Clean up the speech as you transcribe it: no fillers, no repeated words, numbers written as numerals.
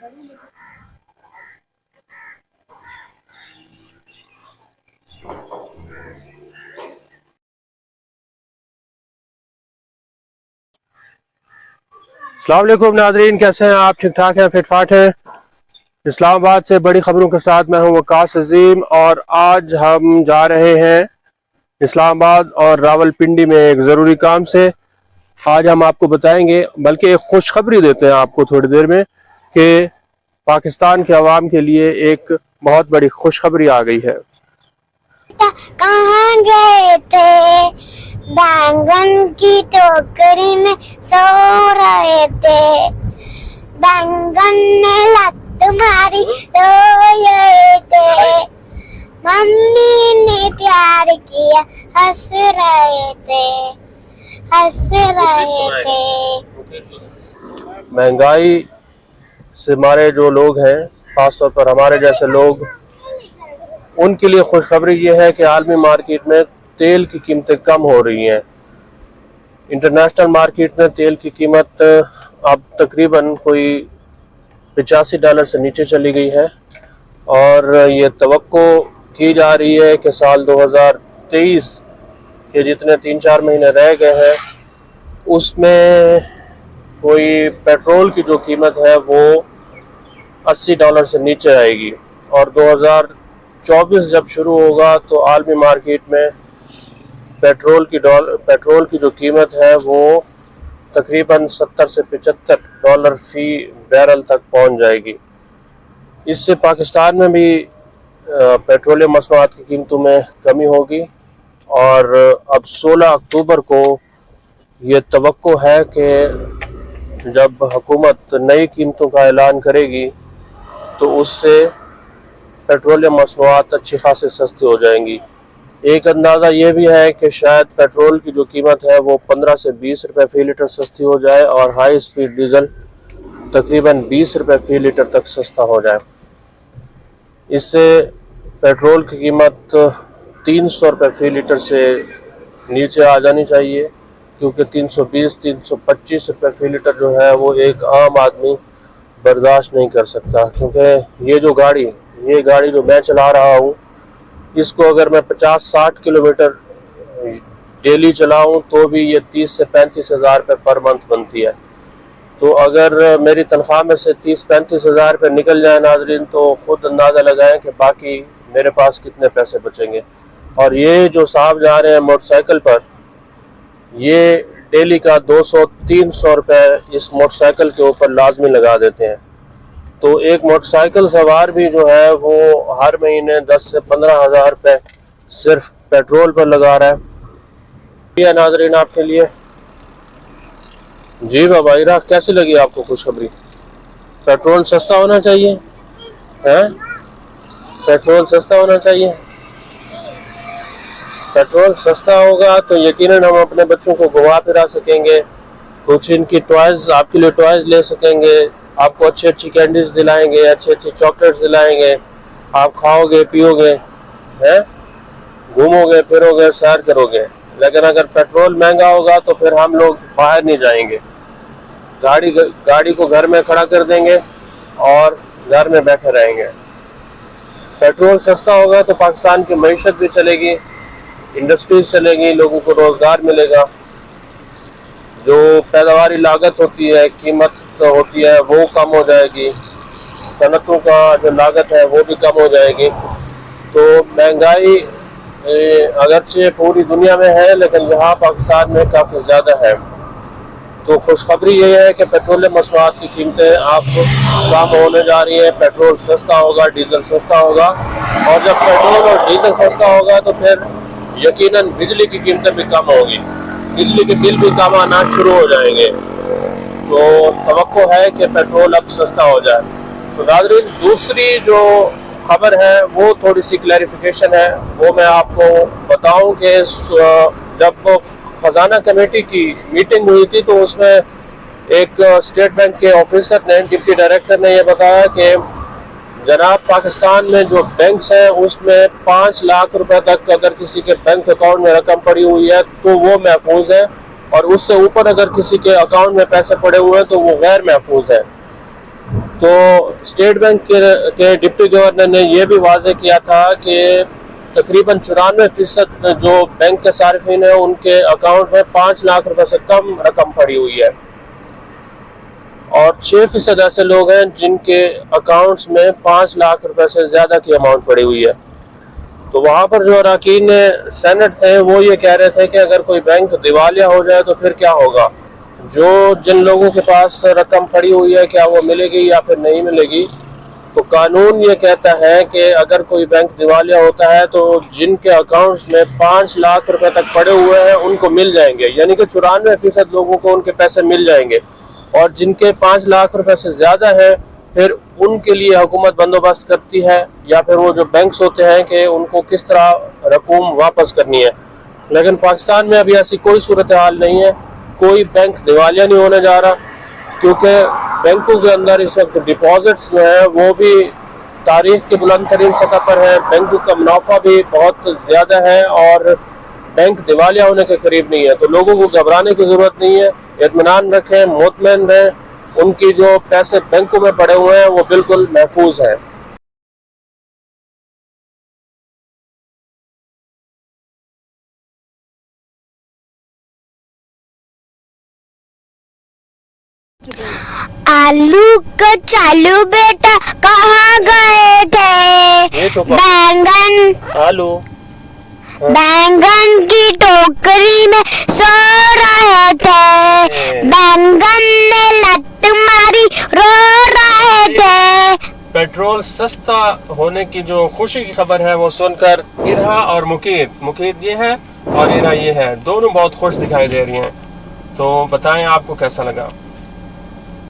अस्सलाम वालेकुम नाज़रीन, कैसे हैं आप? ठीक ठाक हैं, फिट फाट हैं। इस्लामाबाद से बड़ी खबरों के साथ मैं हूं वकास अजीम और आज हम जा रहे हैं इस्लामाबाद और रावलपिंडी में एक ज़रूरी काम से। आज हम आपको बताएंगे, बल्कि एक खुशखबरी देते हैं आपको थोड़ी देर में, कि पाकिस्तान के अवाम के लिए एक बहुत बड़ी खुशखबरी आ गई है। कहाँ गए थे? बैंगन की टोकरी में सो रहे थे। बैंगन ने लत मारी रोए थे। मम्मी ने प्यार किया हंस रहे थे, हंस रहे थे। महंगाई से हमारे जो लोग हैं, खासतौर पर हमारे जैसे लोग, उनके लिए खुशखबरी ये है कि आलमी मार्केट में तेल की कीमतें कम हो रही हैं। इंटरनेशनल मार्केट में तेल की कीमत अब तकरीबन कोई $85 से नीचे चली गई है और ये तवक्को की जा रही है कि साल 2023 के जितने 3-4 महीने रह गए हैं उसमें कोई पेट्रोल की जो कीमत है वो $80 से नीचे आएगी और 2024 जब शुरू होगा तो आलमी मार्केट में पेट्रोल की जो कीमत है वो तकरीबन $70 से $75 फी बैरल तक पहुंच जाएगी। इससे पाकिस्तान में भी पेट्रोलियम मसनूआत की कीमतों में कमी होगी और अब 16 अक्टूबर को ये तवक्को है कि जब हुकूमत नई कीमतों का ऐलान करेगी तो उससे पेट्रोलियम मसनूआत अच्छी खासी सस्ती हो जाएंगी। एक अंदाज़ा ये भी है कि शायद पेट्रोल की जो कीमत है वो 15 से 20 रुपये फ़ी लीटर सस्ती हो जाए और हाई स्पीड डीजल तकरीबन 20 रुपये फ़ी लीटर तक सस्ता हो जाए। इससे पेट्रोल की कीमत 300 रुपये फ़ी लीटर से नीचे आ जानी चाहिए, क्योंकि 320-325 रुपये फ़ी लीटर जो है वो एक आम आदमी बर्दाश्त नहीं कर सकता। क्योंकि ये गाड़ी जो मैं चला रहा हूँ, इसको अगर मैं 50-60 किलोमीटर डेली चलाऊँ तो भी ये 30 से 35 हज़ार रुपये पर मंथ बनती है। तो अगर मेरी तनख्वाह में से 30-35 हज़ार रुपये निकल जाए नाजरीन, तो ख़ुद अंदाज़ा लगाएं कि बाकी मेरे पास कितने पैसे बचेंगे। और ये जो साहब जा रहे हैं मोटरसाइकिल पर, ये डेली का 200-300 रुपये इस मोटरसाइकिल के ऊपर लाजमी लगा देते हैं। तो एक मोटरसाइकिल सवार भी जो है वो हर महीने 10 से 15 हज़ार रुपये सिर्फ पेट्रोल पर लगा रहा है। यह नाजरीन आपके लिए। जी बाबा, कैसी लगी आपको खुशखबरी? पेट्रोल सस्ता होना चाहिए, हैं? पेट्रोल सस्ता होना चाहिए। पेट्रोल सस्ता होगा तो यकीनन हम अपने बच्चों को घुमा फिरा सकेंगे, कुछ इनकी टॉयज़, आपके लिए टॉयज़ ले सकेंगे, आपको अच्छी अच्छी कैंडीज दिलाएंगे, अच्छी अच्छी चॉकलेट्स दिलाएंगे, आप खाओगे पियोगे, हैं, घूमोगे फिरोगे, सैर करोगे। लेकिन अगर पेट्रोल महंगा होगा तो फिर हम लोग बाहर नहीं जाएंगे, गाड़ी को घर में खड़ा कर देंगे और घर में बैठे रहेंगे। पेट्रोल सस्ता होगा तो पाकिस्तान की मईशत भी चलेगी, इंडस्ट्रीज चलेगी, लोगों को रोज़गार मिलेगा, जो पैदावारी लागत होती है, कीमत होती है, वो कम हो जाएगी, सनतों का जो लागत है वो भी कम हो जाएगी। तो महंगाई अगरचे पूरी दुनिया में है, लेकिन यहाँ पाकिस्तान में काफ़ी ज़्यादा है। तो खुशखबरी ये है कि पेट्रोलियम मसनूआत की कीमतें आप कम होने जा रही हैं। पेट्रोल सस्ता होगा, डीजल सस्ता होगा, और जब पेट्रोल और डीजल सस्ता होगा तो फिर यकीनन बिजली की कीमतें भी कम होगी, बिजली के बिल भी कम आना शुरू हो जाएंगे। तो तवक्को है कि पेट्रोल अब सस्ता हो जाए। तो नाज़रीन, दूसरी जो खबर है वो थोड़ी सी क्लैरिफिकेशन है, वो मैं आपको बताऊं कि जब खजाना कमेटी की मीटिंग हुई थी तो उसमें एक स्टेट बैंक के ऑफिसर ने, डिप्टी डायरेक्टर ने, यह बताया कि जनाब पाकिस्तान में जो बैंक्स हैं उसमें 5 लाख रुपए तक अगर किसी के बैंक अकाउंट में रकम पड़ी हुई है तो वो महफूज है, और उससे ऊपर अगर किसी के अकाउंट में पैसे पड़े हुए हैं तो वो गैर महफूज है। तो स्टेट बैंक के डिप्टी गवर्नर ने यह भी वाजे किया था कि तकरीबन 94% जो बैंक के सार्फिन है उनके अकाउंट में 5 लाख रुपए से कम रकम पड़ी हुई है और 6% ऐसे लोग हैं जिनके अकाउंट्स में 5 लाख रुपए से ज़्यादा की अमाउंट पड़ी हुई है। तो वहाँ पर जो अरकान सेनेट थे वो ये कह रहे थे कि अगर कोई बैंक दिवालिया हो जाए तो फिर क्या होगा, जो जिन लोगों के पास रकम पड़ी हुई है क्या वो मिलेगी या फिर नहीं मिलेगी। तो कानून ये कहता है कि अगर कोई बैंक दिवालिया होता है तो जिनके अकाउंट्स में 5 लाख रुपए तक पड़े हुए हैं उनको मिल जाएंगे, यानी कि 94% लोगों को उनके पैसे मिल जाएंगे। और जिनके 5 लाख रुपए से ज़्यादा है फिर उनके लिए हुकूमत बंदोबस्त करती है या फिर वो जो बैंक्स होते हैं कि उनको किस तरह रकूम वापस करनी है। लेकिन पाकिस्तान में अभी ऐसी कोई सूरत हाल नहीं है, कोई बैंक दिवालिया नहीं होने जा रहा, क्योंकि बैंकों के अंदर इस वक्त डिपॉजिट्स जो है वो भी तारीख के बुलंद तरीन सतह पर है, बैंकों का मुनाफा भी बहुत ज़्यादा है और बैंक दिवालिया होने के करीब नहीं है। तो लोगों को घबराने की ज़रूरत नहीं है, इत्मीनान रखें, मुतमईन रहें, उनकी जो पैसे बैंकों में पड़े हुए हैं वो बिल्कुल महफूज हैं। आलू को चालू बेटा कहाँ गए थे? बैंगन आलू बैंगन की टोकरी में सो रहे थे, बैंगन ने लत मारी रो रहे थे। पेट्रोल सस्ता होने की जो खुशी की खबर है वो सुनकर इरहा और मुकीद ये है और इरहा ये है, दोनों बहुत खुश दिखाई दे रही हैं। तो बताएं आपको कैसा लगा।